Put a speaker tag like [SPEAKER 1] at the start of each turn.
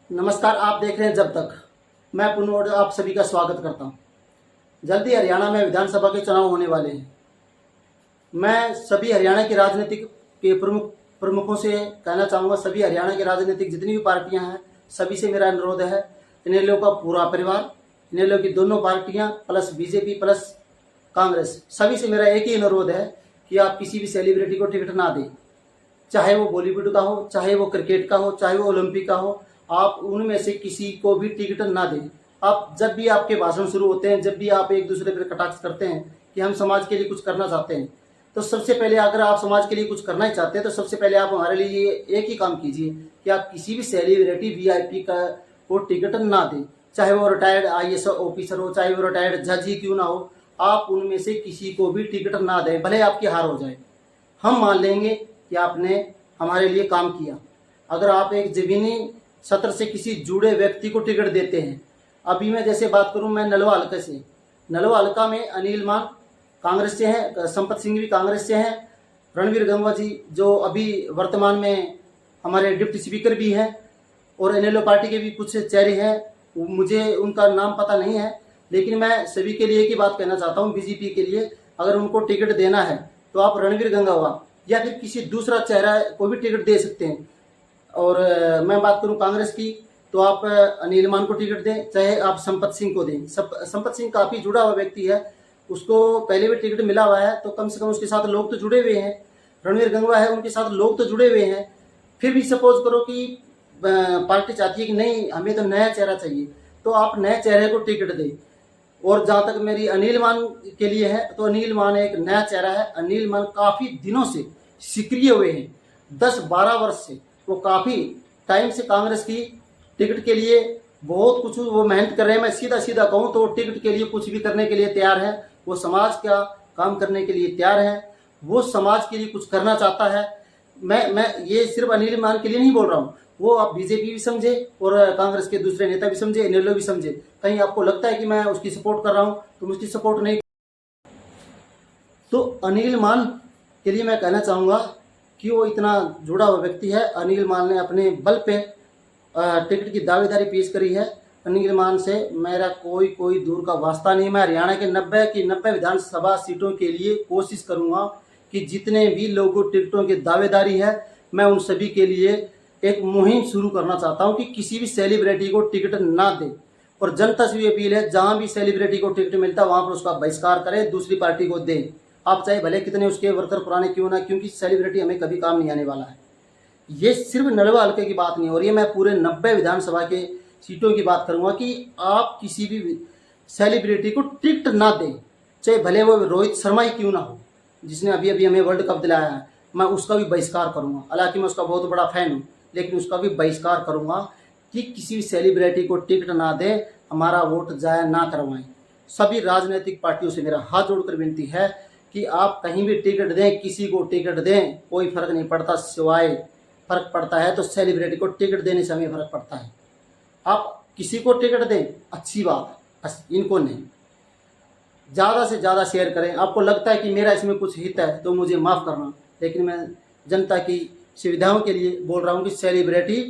[SPEAKER 1] नमस्कार, आप देख रहे हैं जब तक। मैं पुनः आप सभी का स्वागत करता हूं। जल्दी हरियाणा में विधानसभा के चुनाव होने वाले हैं। मैं सभी हरियाणा के राजनीतिक के प्रमुखों से कहना चाहूँगा, सभी हरियाणा के राजनीतिक जितनी भी पार्टियां हैं, सभी से मेरा अनुरोध है, इनेलो का पूरा परिवार, इनेलो की दोनों पार्टियां प्लस बीजेपी प्लस कांग्रेस, सभी से मेरा एक ही अनुरोध है कि आप किसी भी सेलिब्रिटी को टिकट ना दें। चाहे वो बॉलीवुड का हो, चाहे वो क्रिकेट का हो, चाहे वो ओलंपिक का हो, आप उनमें से किसी को भी टिकट ना दें। आप जब भी आपके भाषण शुरू होते हैं, जब भी आप एक दूसरे पर कटाक्ष करते हैं कि हम समाज के लिए कुछ करना चाहते हैं, तो सबसे पहले अगर आप समाज के लिए कुछ करना ही चाहते हैं तो सबसे पहले आप हमारे लिए एक ही काम कीजिए कि आप किसी भी सेलिब्रिटी वीआईपी का को टिकट ना दें। चाहे वो रिटायर्ड आईएएस ऑफिसर हो, चाहे वो रिटायर्ड जज ही क्यों ना हो, आप उनमें से किसी को भी टिकट ना दें, भले आपकी हार हो जाए। हम मान लेंगे कि आपने हमारे लिए काम किया। अगर आप एक जमीनी सत्र से किसी जुड़े व्यक्ति को टिकट देते हैं, अभी मैं जैसे बात करूं, मैं नलवा हल्के से, नलवा हल्का में अनिल मान कांग्रेस से हैं, संपत सिंह भी कांग्रेस से हैं, रणवीर गंगवा जी जो अभी वर्तमान में हमारे डिप्टी स्पीकर भी हैं, और एनएलओ पार्टी के भी कुछ चेहरे हैं, मुझे उनका नाम पता नहीं है, लेकिन मैं सभी के लिए एक ही बात कहना चाहता हूँ, बीजेपी के लिए अगर उनको टिकट देना है तो आप रणवीर गंगवा या फिर किसी दूसरा चेहरा को भी टिकट दे सकते हैं। और मैं बात करूं कांग्रेस की, तो आप अनिल मान को टिकट दें, चाहे आप संपत सिंह को दें। संपत सिंह काफ़ी जुड़ा हुआ व्यक्ति है, उसको पहले भी टिकट मिला हुआ है, तो कम से कम उसके साथ लोग तो जुड़े हुए हैं। रणवीर गंगवा है, उनके साथ लोग तो जुड़े हुए हैं। फिर भी सपोज करो कि पार्टी चाहती है कि नहीं, हमें तो नया चेहरा चाहिए, तो आप नए चेहरे को टिकट दें। और जहाँ तक मेरी अनिल मान के लिए है, तो अनिल मान एक नया चेहरा है। अनिल मान काफ़ी दिनों से सक्रिय हुए हैं, 10-12 वर्ष से वो काफ़ी टाइम से कांग्रेस की टिकट के लिए बहुत कुछ वो मेहनत कर रहे हैं। मैं सीधा सीधा कहूँ तो टिकट के लिए कुछ भी करने के लिए तैयार है। वो समाज का काम करने के लिए तैयार है, वो समाज के लिए कुछ करना चाहता है। मैं ये सिर्फ अनिल मान के लिए नहीं बोल रहा हूँ, वो आप बीजेपी भी समझे और कांग्रेस के दूसरे नेता भी समझे, एनएलओ भी समझे। कहीं आपको लगता है कि मैं उसकी सपोर्ट कर रहा हूँ, तो मैं उसकी सपोर्ट नहीं। तो अनिल मान के लिए मैं कहना चाहूँगा कि वो इतना जुड़ा हुआ व्यक्ति है। अनिल मान ने अपने बल पे टिकट की दावेदारी पेश करी है। अनिल मान से मेरा कोई दूर का वास्ता नहीं। मैं हरियाणा के 90 की 90 विधानसभा सीटों के लिए कोशिश करूँगा कि जितने भी लोगों टिकटों की दावेदारी है, मैं उन सभी के लिए एक मुहिम शुरू करना चाहता हूँ कि किसी भी सेलिब्रिटी को टिकट ना दे। और जनता से भी अपील है, जहाँ भी सेलिब्रिटी को टिकट मिलता है वहाँ पर उसका बहिष्कार करें, दूसरी पार्टी को दें। आप चाहे भले कितने उसके वर्कर पुराने क्यों ना, क्योंकि सेलिब्रिटी हमें कभी काम नहीं आने वाला है। ये सिर्फ नलवा हल्के की बात नहीं हो रही है, मैं पूरे 90 विधानसभा के सीटों की बात करूंगा कि आप किसी भी सेलिब्रिटी को टिकट ना दें, चाहे भले वो रोहित शर्मा ही क्यों ना हो, जिसने अभी अभी हमें वर्ल्ड कप दिलाया है। मैं उसका भी बहिष्कार करूंगा, हालांकि मैं उसका बहुत बड़ा फैन हूँ, लेकिन उसका भी बहिष्कार करूंगा कि किसी भी सेलिब्रिटी को टिकट ना दें, हमारा वोट जाया ना करवाएं। सभी राजनीतिक पार्टियों से मेरा हाथ जोड़कर विनती है कि आप कहीं भी टिकट दें, किसी को टिकट दें, कोई फर्क नहीं पड़ता, सिवाय फर्क पड़ता है तो सेलिब्रिटी को टिकट देने से हमें फर्क पड़ता है। आप किसी को टिकट दें, अच्छी बात, बस इनको नहीं। ज़्यादा से ज़्यादा शेयर करें। आपको लगता है कि मेरा इसमें कुछ हित है तो मुझे माफ़ करना, लेकिन मैं जनता की सुविधाओं के लिए बोल रहा हूँ कि सेलिब्रिटी